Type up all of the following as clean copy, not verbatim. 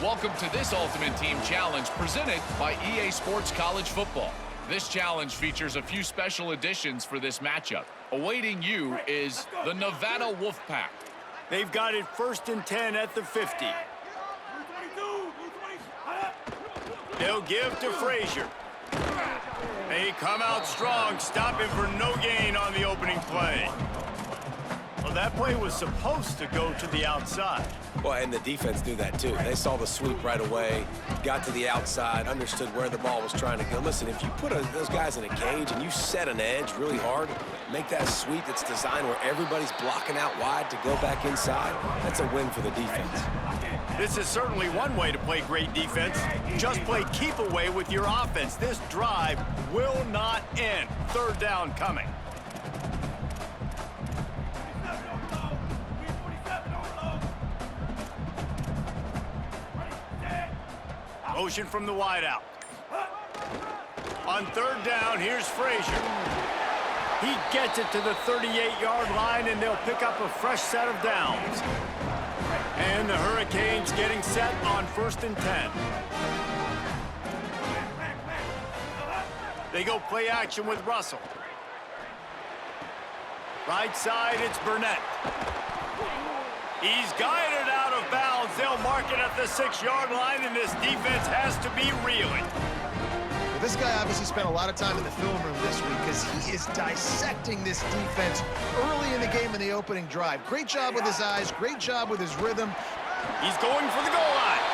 Welcome to this Ultimate Team Challenge presented by EA Sports College Football. This challenge features a few special additions for this matchup. Awaiting you is the Nevada Wolfpack. They've got it 1st and 10 at the 50. They'll give to Frazier. They come out strong, stopping for no gain on the opening play. Well, that play was supposed to go to the outside. Well, and the defense knew that too. They saw the sweep right away, got to the outside, understood where the ball was trying to go. Listen, if you put those guys in a cage and you set an edge really hard, make that sweep that's designed where everybody's blocking out wide to go back inside, that's a win for the defense. This is certainly one way to play great defense. Just play keep away with your offense. This drive will not end. 3rd down coming. Motion from the wideout. On 3rd down, here's Frazier. He gets it to the 38-yard line, and they'll pick up a fresh set of downs. And the Hurricanes getting set on 1st and 10. They go play action with Russell. Right side, it's Burnett. He's guided out of bounds. They'll mark it at the 6-yard line, and this defense has to be reeling. Well, this guy obviously spent a lot of time in the film room this week because he is dissecting this defense early in the game in the opening drive. Great job with his eyes, great job with his rhythm. He's going for the goal line.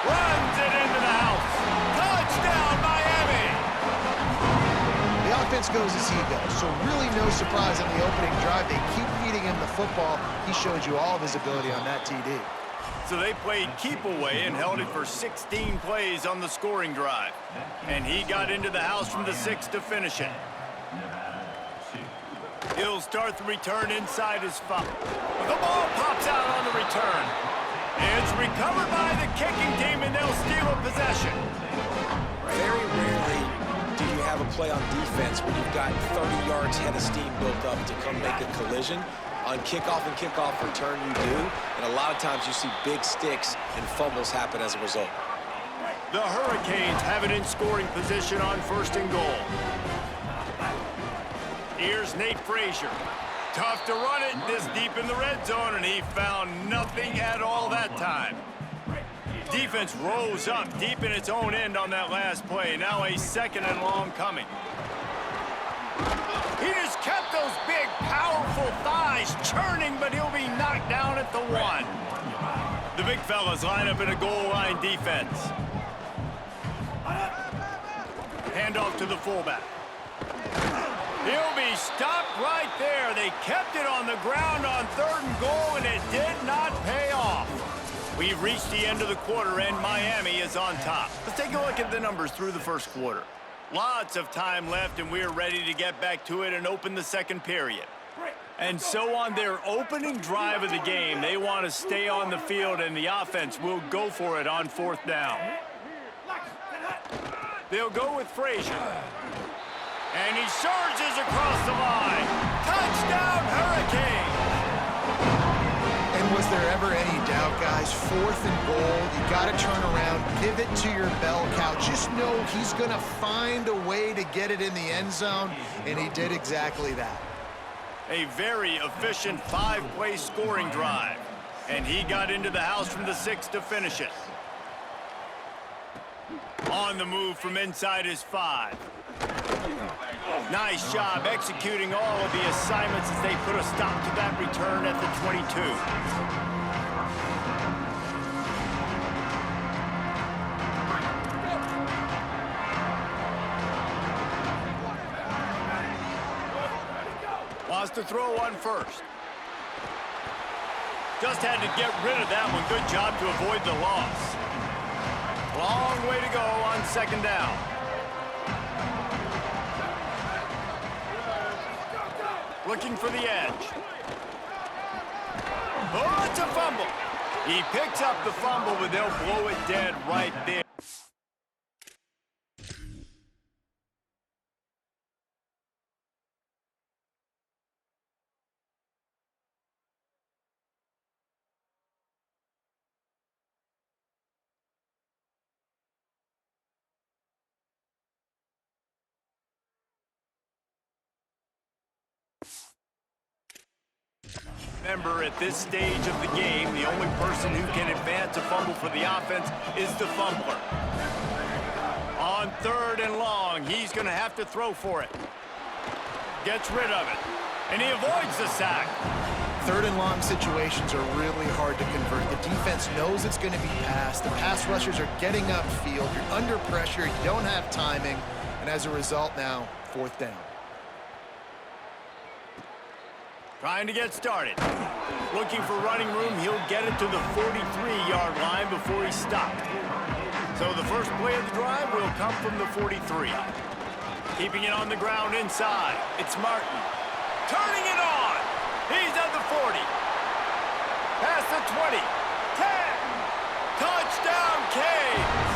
Runs it into the house. Touchdown, Miami! The offense goes as he goes, so really no surprise on the opening drive. They keep feeding him the football. He showed you all of his ability on that TD. So they played keep away and held it for 16 plays on the scoring drive. And he got into the house from the 6 to finish it. He'll start the return inside his 5. The ball pops out on the return. It's recovered by the kicking team, and they'll steal a possession. Very rarely do you have a play on defense when you've got 30 yards head of steam built up to come make a collision. On kickoff and kickoff return, you do. And a lot of times you see big sticks and fumbles happen as a result. The Hurricanes have it in scoring position on 1st and goal. Here's Nate Frazier. Tough to run it this deep in the red zone, and he found nothing at all that time. Defense rose up deep in its own end on that last play. Now a 2nd and long coming. He just kept those big, powerful thighs churning, but he'll be knocked down at the 1. The big fellas line up in a goal line defense. Handoff to the fullback. He'll be stopped right there. They kept it on the ground on 3rd and goal, and it did not pay off. We've reached the end of the quarter, and Miami is on top. Let's take a look at the numbers through the 1st quarter. Lots of time left, and we're ready to get back to it and open the 2nd period. And so on their opening drive of the game, they want to stay on the field, and the offense will go for it on 4th down. They'll go with Frazier. And he surges across the line. Touchdown, Hurricanes! And was there ever any doubt, guys? 4th and goal, you got to turn around, pivot to your bell cow. Just know he's going to find a way to get it in the end zone, and he did exactly that. A very efficient 5-play scoring drive. And he got into the house from the 6 to finish it. On the move from inside his 5. Nice job executing all of the assignments as they put a stop to that return at the 22. Wants to throw on 1st. Just had to get rid of that one. Good job to avoid the loss. Long way to go on 2nd down. Looking for the edge. Oh, it's a fumble. He picks up the fumble, but they'll blow it dead right there. Remember, at this stage of the game, the only person who can advance a fumble for the offense is the fumbler. On 3rd and long, he's going to have to throw for it. Gets rid of it, and he avoids the sack. 3rd and long situations are really hard to convert. The defense knows it's going to be passed. The pass rushers are getting upfield. You're under pressure. You don't have timing. And as a result now, 4th down. Trying to get started. Looking for running room. He'll get it to the 43-yard line before he's stopped. So the first play of the drive will come from the 43. Keeping it on the ground inside. It's Martin. Turning it on. He's at the 40. Past the 20. 10. Touchdown, Canes.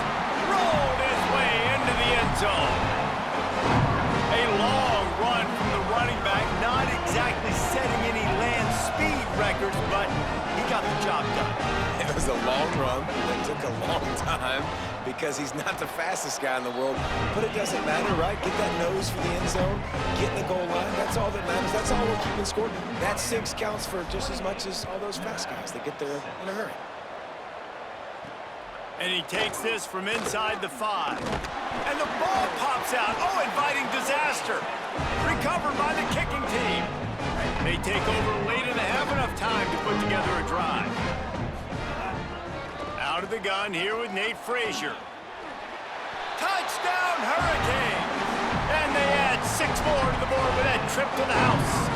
Rolled his way into the end zone. A long run from the running back. Not exactly setting any land speed records, but he got the job done. It was a long run that took a long time because he's not the fastest guy in the world. But it doesn't matter, right? Get that nose for the end zone, get in the goal line. That's all that matters. That's all we're keeping score. That 6 counts for just as much as all those fast guys that get there in a hurry. And he takes this from inside the 5. And the ball pops out. Oh, inviting disaster. Recovered by the kicking team. They take over late and they have enough time to put together a drive. Out of the gun here with Nate Frazier. Touchdown, Hurricanes! And they add 6 more to the board with that trip to the house.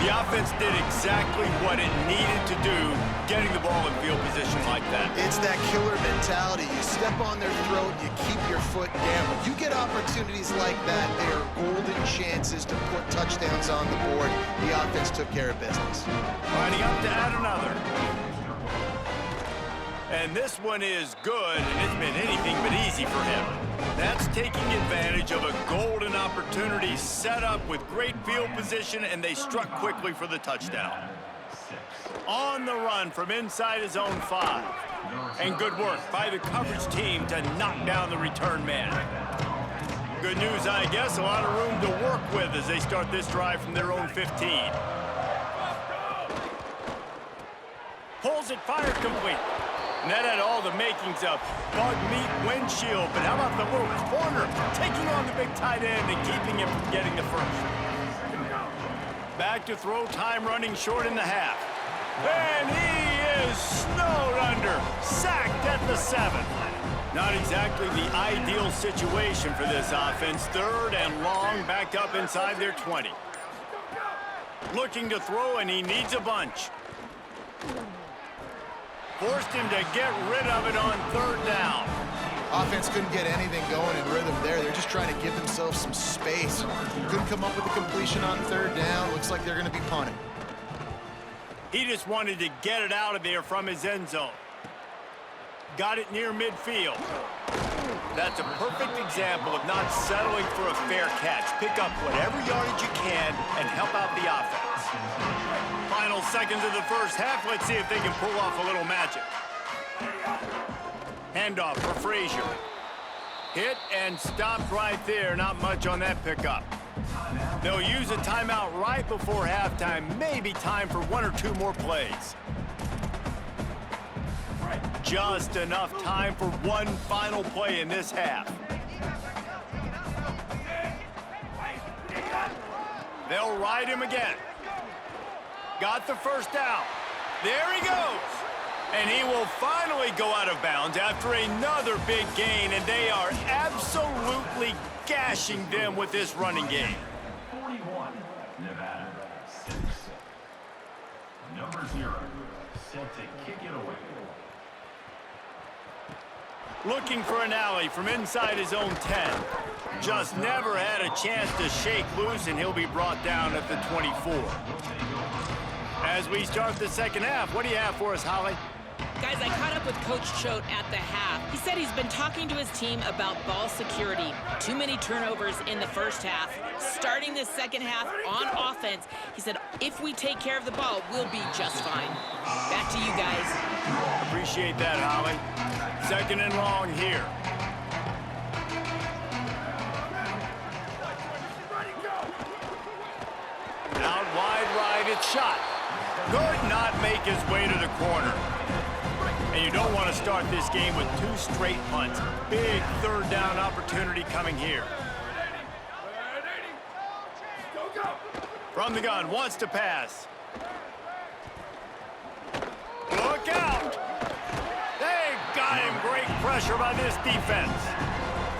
The offense did exactly what it needed to do, getting the ball in field position like that. It's that killer mentality. You step on their throat, you keep your foot down. When you get opportunities like that, they are golden chances to put touchdowns on the board. The offense took care of business. Lining up to add another. And this one is good, and it's been anything but easy for him. That's taking advantage of a golden opportunity set up with great field position, and they struck quickly for the touchdown. On the run from inside his own 5. And good work by the coverage team to knock down the return man. Good news, I guess, a lot of room to work with as they start this drive from their own 15. Pulls it, fired complete. And that had all the makings of bug meat windshield. But how about the little corner taking on the big tight end and keeping him from getting the first? Back to throw, time running short in the half. And he is snowed under, sacked at the 7. Not exactly the ideal situation for this offense. 3rd and long, back up inside their 20. Looking to throw, and he needs a bunch. Forced him to get rid of it on 3rd down. Offense couldn't get anything going in rhythm there. They're just trying to give themselves some space. Couldn't come up with a completion on 3rd down. Looks like they're going to be punting. He just wanted to get it out of there from his end zone. Got it near midfield. That's a perfect example of not settling for a fair catch. Pick up whatever yardage you can and help out the offense. Final seconds of the first half. Let's see if they can pull off a little magic. Handoff for Frazier. Hit and stopped right there. Not much on that pickup. They'll use a timeout right before halftime. Maybe time for 1 or 2 more plays. Just enough time for one final play in this half. They'll ride him again. Got the first down. There he goes. And he will finally go out of bounds after another big gain, and they are absolutely gashing them with this running game. 41, Nevada, 6. Number 0, set to kick it away. Looking for an alley from inside his own 10. Just never had a chance to shake loose, and he'll be brought down at the 24. As we start the second half, what do you have for us, Holly? Guys, I caught up with Coach Choate at the half. He said he's been talking to his team about ball security. Too many turnovers in the first half. Starting the second half on offense, he said, if we take care of the ball, we'll be just fine. Back to you guys. Appreciate that, Holly. 2nd and long here. Out wide right, it's shot. could not make his way to the corner. And you don't want to start this game with 2 straight punts. Big third down opportunity coming here. From the gun, wants to pass. Look out! They got him. Great pressure by this defense.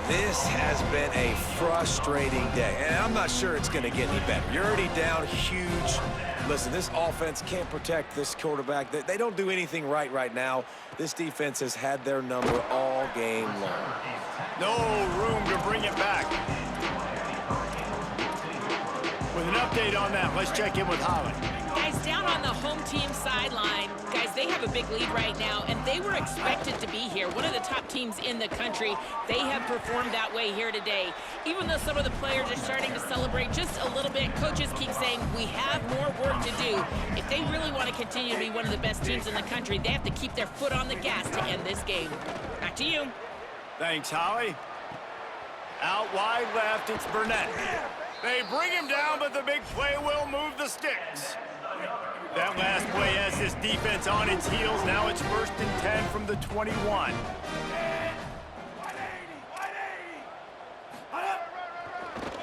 This has been a frustrating day, and I'm not sure it's going to get any better. You're already down huge. Listen, this offense can't protect this quarterback. They don't do anything right now. This defense has had their number all game long. No room to bring it back. With an update on that, let's check in with Holly. Guys, down on the home team sideline, guys, they have a big lead right now, and they were expected to be here. One of the top teams in the country. They have performed that way here today. Even though some of the players are starting to celebrate just a little bit, coaches keep saying we have more work to do. If they really want to continue to be one of the best teams in the country, they have to keep their foot on the gas to end this game. Back to you. Thanks, Holly. Out wide left, it's Burnett. They bring him down, but the big play will move the sticks. That last play has this defense on its heels. Now it's 1st and 10 from the 21.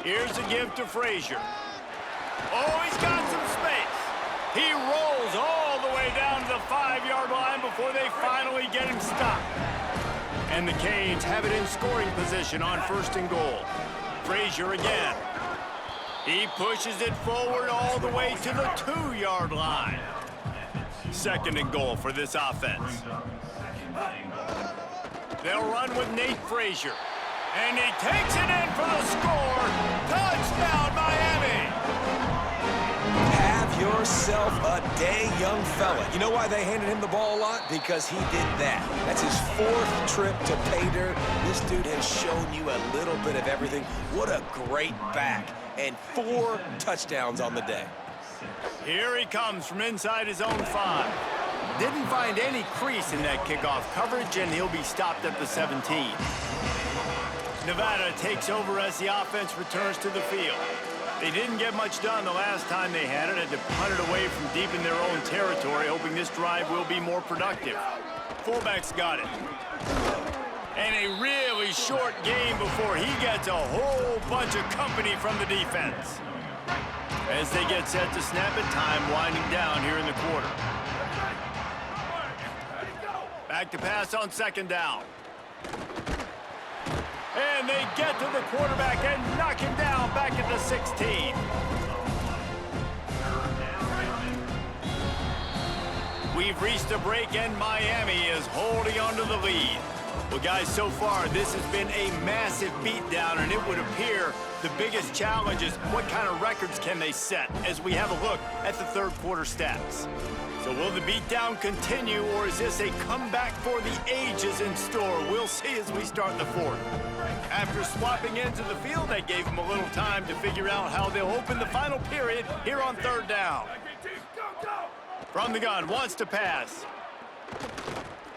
Here's a give to Frazier. Oh, he's got some space. He rolls all the way down to the 5-yard line before they finally get him stopped. And the Canes have it in scoring position on 1st and goal. Frazier again. He pushes it forward all the way to the 2-yard line. 2nd and goal for this offense. They'll run with Nate Frazier. And he takes it in for the score. Touchdown, Miami! Have yourself a day, young fella. You know why they handed him the ball a lot? Because he did that. That's his 4th trip to pay dirt. This dude has shown you a little bit of everything. What a great back. And 4 touchdowns on the day. Here he comes from inside his own 5. Didn't find any crease in that kickoff coverage, and he'll be stopped at the 17. Nevada takes over as the offense returns to the field. They didn't get much done the last time they had it. Had to punt it away from deep in their own territory, hoping this drive will be more productive. Fullback's got it. And a really short game before he gets a whole bunch of company from the defense. As they get set to snap it, time winding down here in the quarter. Back to pass on 2nd down. And they get to the quarterback and knock him down back at the 16. We've reached a break, and Miami is holding on to the lead. Well, guys, so far, this has been a massive beatdown, and it would appear the biggest challenge is what kind of records can they set as we have a look at the 3rd quarter stats. So will the beatdown continue, or is this a comeback for the ages in store? We'll see as we start the 4th. After swapping into the field, they gave them a little time to figure out how they'll open the final period here on 3rd down. From the gun, wants to pass.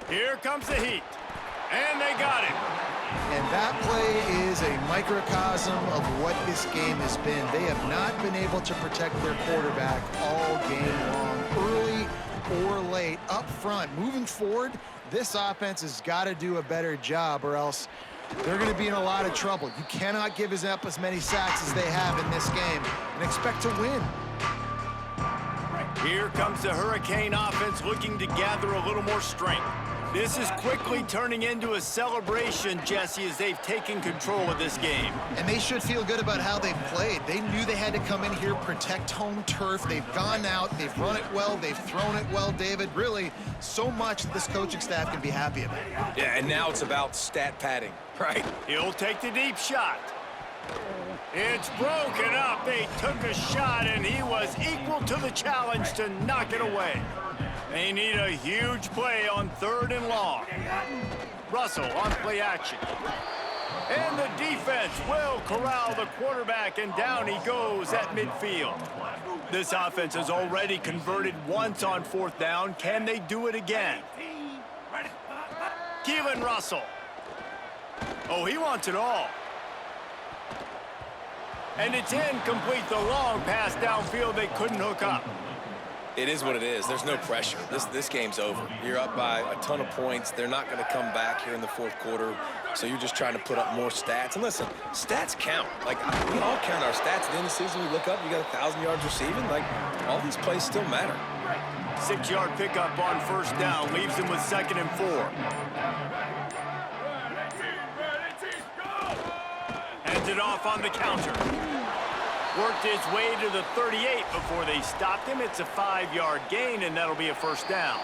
Here comes the heat. And they got him. And that play is a microcosm of what this game has been. They have not been able to protect their quarterback all game long, early or late, up front. Moving forward, this offense has got to do a better job, or else they're going to be in a lot of trouble. You cannot give up as many sacks as they have in this game and expect to win. Here comes the Hurricane offense looking to gather a little more strength. This is quickly turning into a celebration, Jesse, as they've taken control of this game. And they should feel good about how they've played. They knew they had to come in here, protect home turf. They've gone out, they've run it well, they've thrown it well, David. Really, so much that this coaching staff can be happy about. Yeah, and now it's about stat padding, right? He'll take the deep shot. It's broken up. They took a shot, and he was equal to the challenge to knock it away. They need a huge play on 3rd and long. Russell on play action. And the defense will corral the quarterback, and down he goes at midfield. This offense has already converted once on 4th down. Can they do it again? Keelan Russell. Oh, he wants it all. And it's incomplete. The long pass downfield, they couldn't hook up. It is what it is. There's no pressure. This game's over. You're up by a ton of points. They're not going to come back here in the fourth quarter. So you're just trying to put up more stats. And listen, stats count. Like, we all count our stats. At the end of the season, we look up, you got 1,000 yards receiving. Like, all these plays still matter. 6-yard pickup on first down. Leaves him with 2nd and 4. Hands it off on the counter. Worked his way to the 38 before they stopped him. It's a 5-yard gain, and that'll be a first down.